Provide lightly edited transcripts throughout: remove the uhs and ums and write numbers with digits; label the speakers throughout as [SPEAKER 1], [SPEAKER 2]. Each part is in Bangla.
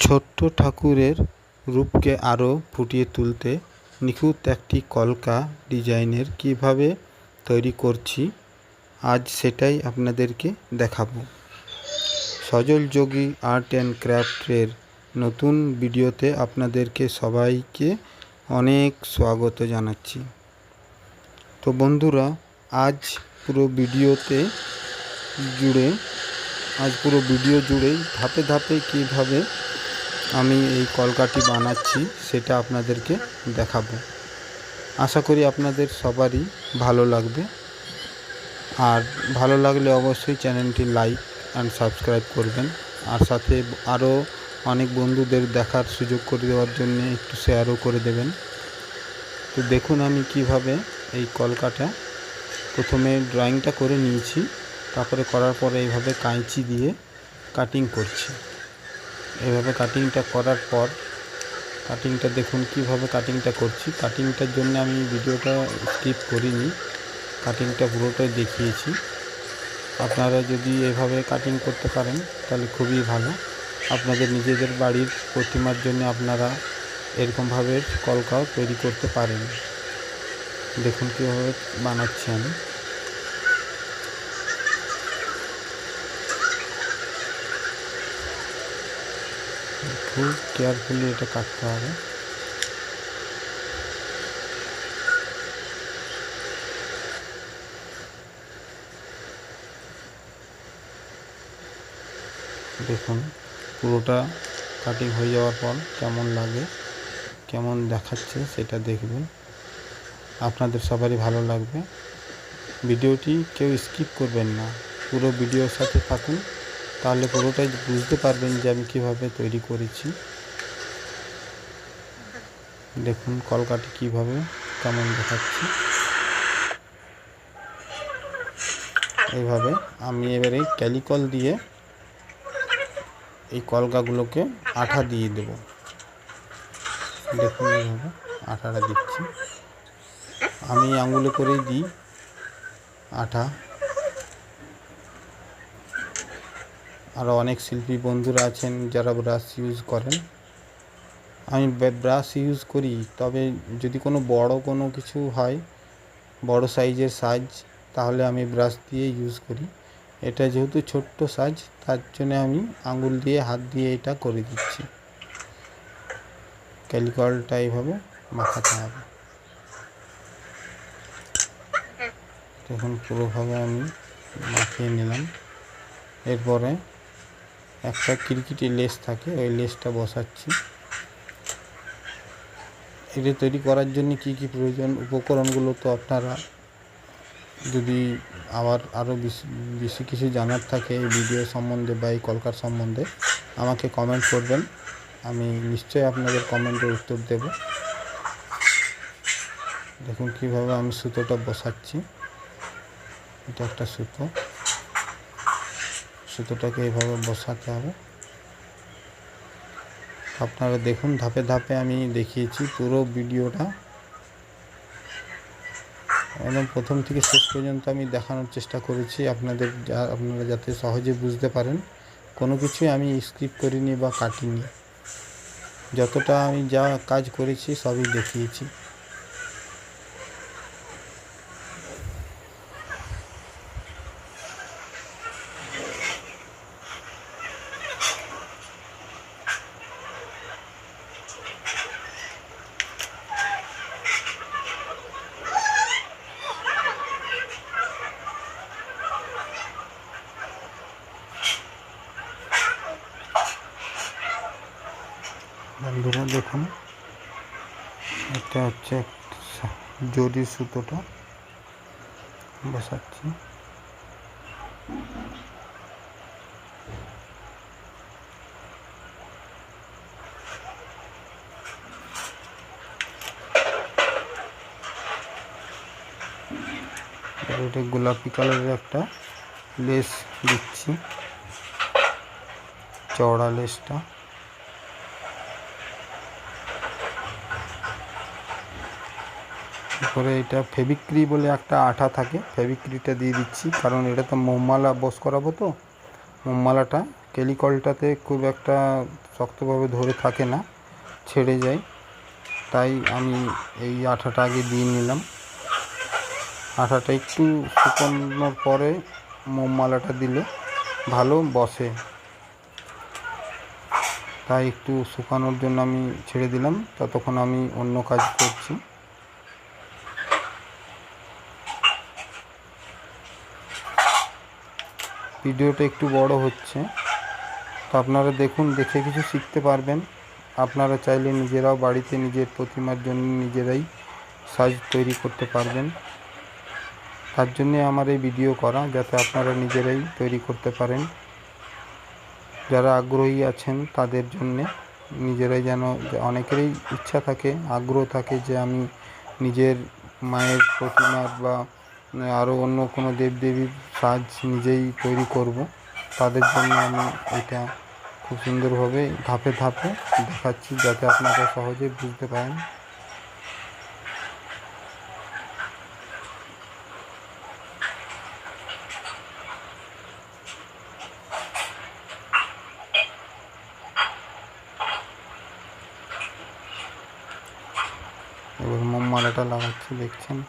[SPEAKER 1] ছোট্ট ঠাকুরের রূপকে আরও ফুটিয়ে তুলতে নিখুঁত একটি কলকা ডিজাইনের কীভাবে তৈরি করছি আজ সেটাই আপনাদেরকে দেখাবো। সজল যোগী আর্ট অ্যান্ড ক্রাফটের নতুন ভিডিওতে আপনাদেরকে সবাইকে অনেক স্বাগত জানাচ্ছি। তো বন্ধুরা, আজ পুরো ভিডিও জুড়েই ধাপে ধাপে কীভাবে আমি এই কলকাটি বানাচ্ছি সেটা আপনাদেরকে দেখাবো। আশা করি আপনাদের সবারই ভালো লাগবে, আর ভালো লাগলে অবশ্যই চ্যানেলটি লাইক অ্যান্ড সাবস্ক্রাইব করবেন, আর সাথে আরও অনেক বন্ধুদের দেখার সুযোগ করে দেওয়ার জন্য একটু শেয়ারও করে দেবেন। তো দেখুন আমি কিভাবে এই কলকাটা প্রথমে ড্রয়িংটা করে নিয়েছি, তারপরে করার পরে এইভাবে কাঁচি দিয়ে কাটিং করছি। এইভাবে কাটিংটা করার পর কাটিংটা দেখুন কিভাবে কাটিংটা করছি। কাটিংটার জন্য আমি ভিডিওটা স্কিপ করিনি, কাটিংটা পুরোটাই দেখিয়েছি। আপনারা যদি এভাবে কাটিং করতে পারেন তাহলে খুবই ভালো। আপনাদের নিজেদের বাড়ির প্রতিমার জন্য আপনারা এরকমভাবে কলকাও তৈরি করতে পারেন। দেখুন কীভাবে বানাচ্ছি আমি। খুব কেয়ারফুলি এটা কাটতে হবে। দেখুন পুরোটা কাটিং হয়ে যাওয়ার পর কেমন লাগে, কেমন দেখাচ্ছে সেটা দেখবেন, আপনাদের সবারই ভালো লাগবে। ভিডিওটি কেউ স্কিপ করবেন না, পুরো ভিডিওর সাথে থাকুন, তাহলে পুরোটাই বুঝতে পারবেন যে আমি কীভাবে তৈরি করেছি। দেখুন কলকাটি কীভাবে কেমন দেখাচ্ছি। এইভাবে আমি এবারে ক্যালিকল দিয়ে এই কলকাগুলোকে আঠা দিয়ে দেব। দেখুন এইভাবে আঠাটা দিচ্ছি, আমি আঙুলে করেই দিই আঠা। আরও অনেক শিল্পী বন্ধুরা আছেন যারা ব্রাশ ইউজ করেন। আমি ব্রাশ ইউজ করি, তবে যদি কোনো কিছু হয়, বড় সাইজের সাইজ, তাহলে আমি ব্রাশ দিয়ে ইউজ করি। এটা যেহেতু ছোট্ট সাইজ, তার জন্য আমি আঙুল দিয়ে হাত দিয়ে এটা করে দিচ্ছি। ক্যালিকলটা এইভাবে মাখাতে হবে। দেখুন পুরোভাবে আমি মাখিয়ে নিলাম। এরপরে একটা কিরকিটি লেস থাকে, ওই লেসটা বসাচ্ছি। এটা তৈরি করার জন্য কি কি প্রয়োজন, উপকরণগুলো তো আপনারা যদি আরও বেশি কিছু জানার থাকে এই ভিডিও সম্বন্ধে বা এই কলকার সম্বন্ধে, আমাকে কমেন্ট করবেন, আমি নিশ্চয়ই আপনাদের কমেন্টের উত্তর দেব। দেখুন কিভাবে আমি সুতোটা বসাচ্ছি। এটা একটা সুতোটাকে এইভাবে বসাতে হবে। আপনারা দেখুন ধাপে ধাপে আমি দেখিয়েছি পুরো ভিডিওটা, একদম প্রথম থেকে শেষ পর্যন্ত আমি দেখানোর চেষ্টা করেছি আপনারা যাতে সহজে বুঝতে পারেন। কোনো কিছুই আমি স্কিপ করিনি বা কাটিনি, যতটা আমি যা কাজ করেছি সবই দেখিয়েছি। বন্ধুরা দেখুন, এটা হচ্ছে জরি সুতোটা বসাচ্ছি। এটা গোলাপি কালারের একটা লেস দিচ্ছি, চওড়া লেসটা। তারপরে এটা ফেভিক্রি বলে একটা আঠা থাকে, ফেভিক্রিটা দিয়ে দিচ্ছি, কারণ এটা তো মোমমালা বস করাবো, তো মোমমালাটা কেলিকলটাতে খুব একটা শক্তভাবে ধরে থাকে না, ছেড়ে যায়। তাই আমি এই আঠাটা আগে দিয়ে নিলাম। আঠাটা একটু শুকানোর পরে মোমমালাটা দিলে ভালো বসে, তাই একটু শুকানোর জন্য আমি ছেড়ে দিলাম। ততক্ষণ আমি অন্য কাজ করছি। ভিডিওটা একটু বড় হচ্ছে, তো আপনারা দেখুন, দেখে কিছু শিখতে পারবেন। আপনারা চাইলে নিজেরাও বাড়িতে নিজের প্রতিমার জন্য নিজেরাই সাজ তৈরি করতে পারবেন। তার জন্যে আমার এই ভিডিও করা, যাতে আপনারা নিজেরাই তৈরি করতে পারেন। যারা আগ্রহী আছেন তাদের জন্যে, নিজেরাই যেন, অনেকেরই ইচ্ছা থাকে, আগ্রহ থাকে যে আমি নিজের মায়ের প্রতিমার বা আরও অন্য কোনো দেবদেবীর সাজ নিজেই তৈরি করব। তাদের জন্য আমি এটা খুব সুন্দরভাবে ধাপে ধাপে দেখাচ্ছি, যাতে আপনারা সহজে বুঝতে পারেন। এবার মোমমালাটা লাগাচ্ছি, দেখছেন।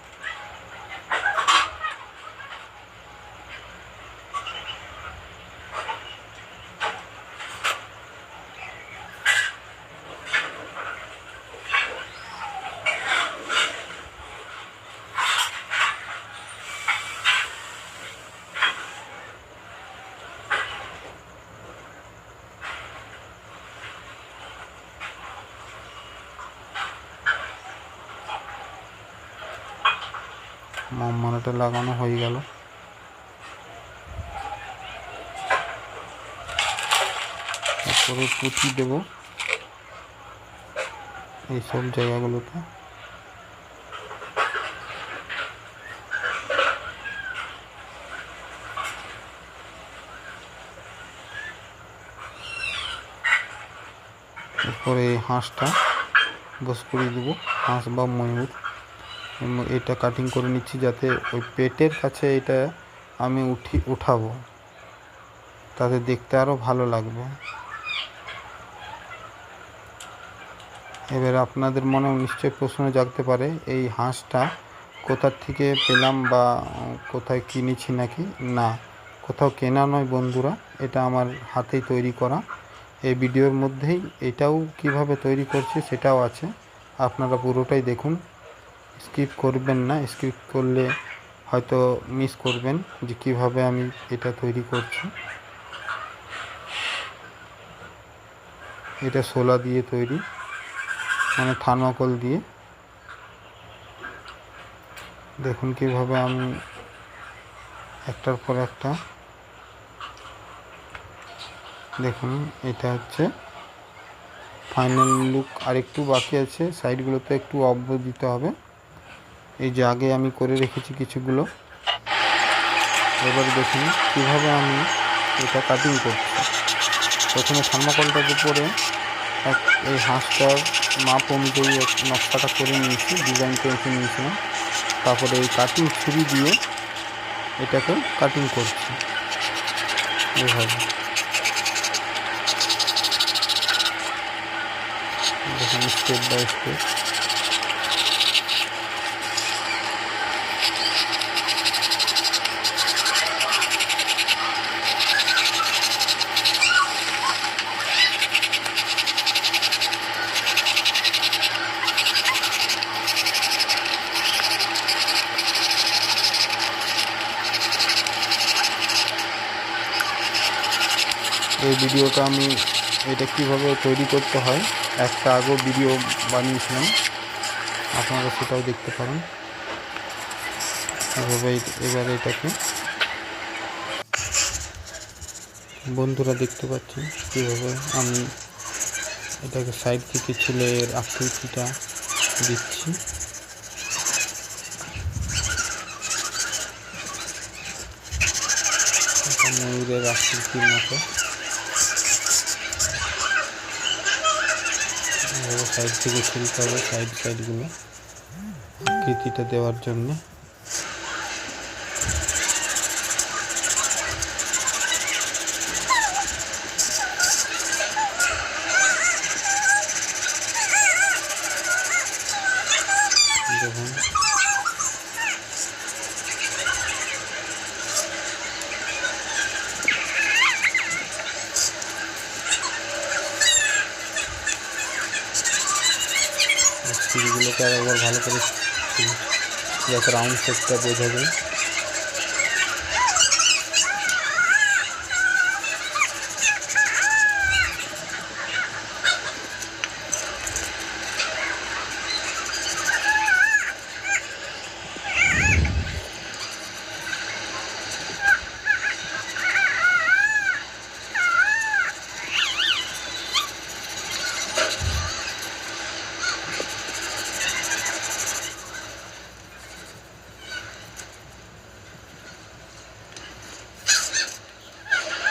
[SPEAKER 1] মোমমালাটা লাগানো হয়ে গেল। তারপরে পুঁতি দেব এইসব জায়গাগুলোতে। এরপরে এই হাঁসটা বস করে দেবো, হাঁস বা ময়ূর। এটা কাটিং করে নিচ্ছি, যাতে ওই পেটের কাছে এটা আমি উঠাবো, তাতে দেখতে আরও ভালো লাগবে। এবার আপনাদের মনে নিশ্চয়ই প্রশ্ন জাগতে পারে, এই হাঁসটা কোথার থেকে পেলাম বা কোথায় কিনেছি নাকি? না, কোথাও কেনা নয় বন্ধুরা, এটা আমার হাতেই তৈরি করা। এই ভিডিওর মধ্যেই এটাও কিভাবে তৈরি করছি সেটাও আছে, আপনারা পুরোটাই দেখুন, স্কিপ করবেন না। স্কিপ করলে হয়তো মিস করবেন যে কিভাবে আমি এটা তৈরি করছি। এটা শোলা দিয়ে তৈরি, মানে থার্মোকল দিয়ে। দেখুন কিভাবে আমি একটার পর একটা, দেখুন এটা হচ্ছে ফাইনাল লুক। আর একটু বাকি আছে, সাইডগুলোতে একটু অব্র দিতে হবে। এই যে আগে আমি করে রেখেছি কিছুগুলো। এবার দেখুন কীভাবে আমি এটা কাটিং করছি। প্রথমে থার্মোকলটার উপরে এই হাঁসটার মাপ অনুযায়ী নকশাটা করে নিয়েছি, ডিজাইনটা এঁকে নিয়েছিলাম। তারপরে এই কাটিং ছুরি দিয়ে এটাকে কাটিং করছি এভাবে। দেখুন স্টেপ বাই স্টেপ। এই ভিডিওটা আমি এটা কিভাবে তৈরি করতে হয় একটা আগেও ভিডিও বানিয়েছিলাম, আপনারা সেটাও দেখতে পারেন। এভাবে এবার এটাকে বন্ধুরা দেখতে পাচ্ছেন কীভাবে আমি এটাকে সাইড থেকে ছিলে এর আকৃতিটা দিচ্ছি। ময়ূরের আকৃতির মতো সাইড থেকে ছিলতে হবে, সাইডগুলো আকৃতিটা দেওয়ার জন্য। ছুরিগুলোকে একবার ভালো করে যাতে রাউন্ড শেপটা বোঝা যায়।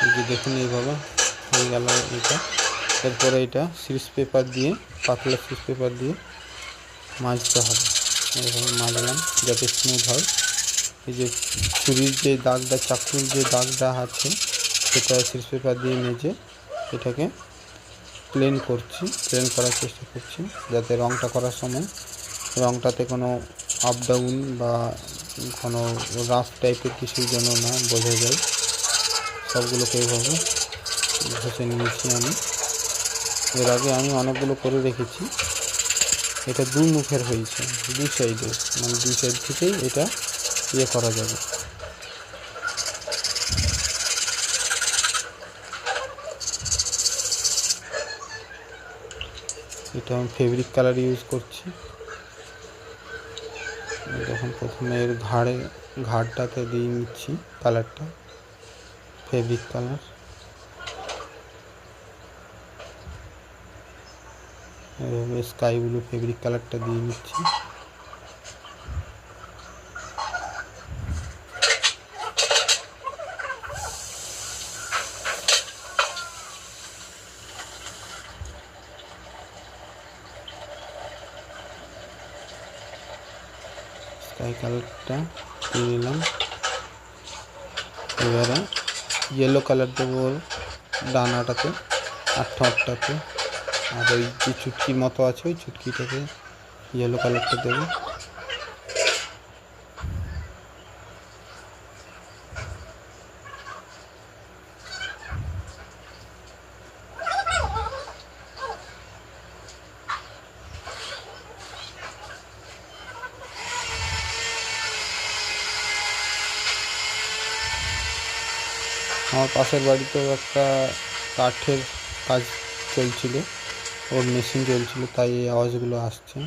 [SPEAKER 1] এই যে দেখুন এইভাবে হয়ে গেল এটা। এরপরে এটা সিরিজ পেপার দিয়ে, পাতলা সিরিজ পেপার দিয়ে মাজতে হবে। এইভাবে মাজলাম যাতে স্মুথ হয়। এই যে ছুরির যে দাগটা, চাকুর যে দাগটা আছে সেটা সিরিজ পেপার দিয়ে মেজে এটাকে প্লেন করছি, প্লেন করার চেষ্টা করছি যাতে রঙটা করার সময় রঙটাতে কোনো আপ ডাউন বা কোনো রাফ টাইপের কিছু যেন না বোঝা যায়। সবগুলোকে এইভাবে ঘষে নিয়েছি আমি। এর আগে আমি অনেকগুলো করে রেখেছি। এটা দুই মুখের হয়েছে, দুই সাইডে, মানে দুই সাইড থেকেই এটা ইয়ে করা যাবে। এটা আমি ফেব্রিক কালার ইউজ করছি। দেখুন প্রথমে এর ঘাড়টাতে দিয়ে নিচ্ছি কালারটা, ফেব্রিক কালার। এভাবে স্কাই ব্লু ফেব্রিক কালারটা দিয়ে নিচ্ছি। স্কাই কালারটা দিয়ে নিলাম। এবারে ইয়েলো কালার দেবো ডানাটাতে আর ঠোঁটটাতে, আর ওই যে চুটকি মতো আছে ওই চুটকিটাতে ইয়েলো কালারটা দেবো। আমার পাশের বাড়িতেও একটা কাঠের কাজ চলছিল, ওর মেশিন চলছিল, তাই এই আওয়াজগুলো আসছে।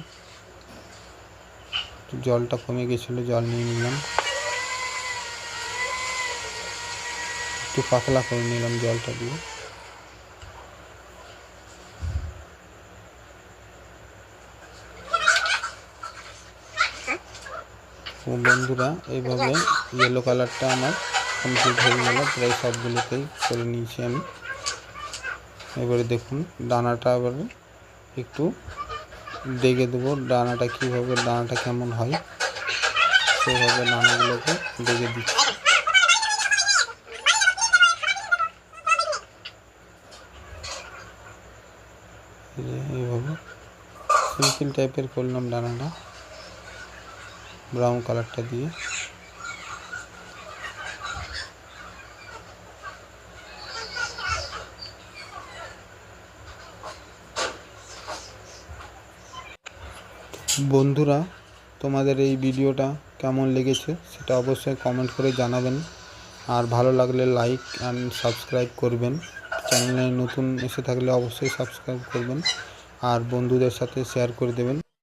[SPEAKER 1] জলটা কমে গেছিলো, জল নিয়ে নিলাম, একটু পাতলা করে নিলাম জলটা দিয়ে। বন্ধুরা এইভাবে ইয়েলো কালারটা আমার কমপ্লিট হয়ে গেল, প্রায় সবগুলোতেই করে নিয়েছি আমি। এবারে দেখুন দানাটা এবারে একটু ডেকে দেবো, দানাটা কীভাবে, দানাটা কেমন হয় সেভাবে দানাগুলোকে ডেকে দিচ্ছি। এইভাবে সিম্পল টাইপের করলাম দানাটা ব্রাউন কালারটা দিয়ে। বন্ধুরা তোমাদের এই ভিডিওটা কেমন লেগেছে সেটা অবশ্যই কমেন্ট করে জানাবেন, আর ভালো লাগলে লাইক অ্যান্ড সাবস্ক্রাইব করবেন। চ্যানেলে নতুন এসে থাকলে অবশ্যই সাবস্ক্রাইব করবেন আর বন্ধুদের সাথে শেয়ার করে দেবেন।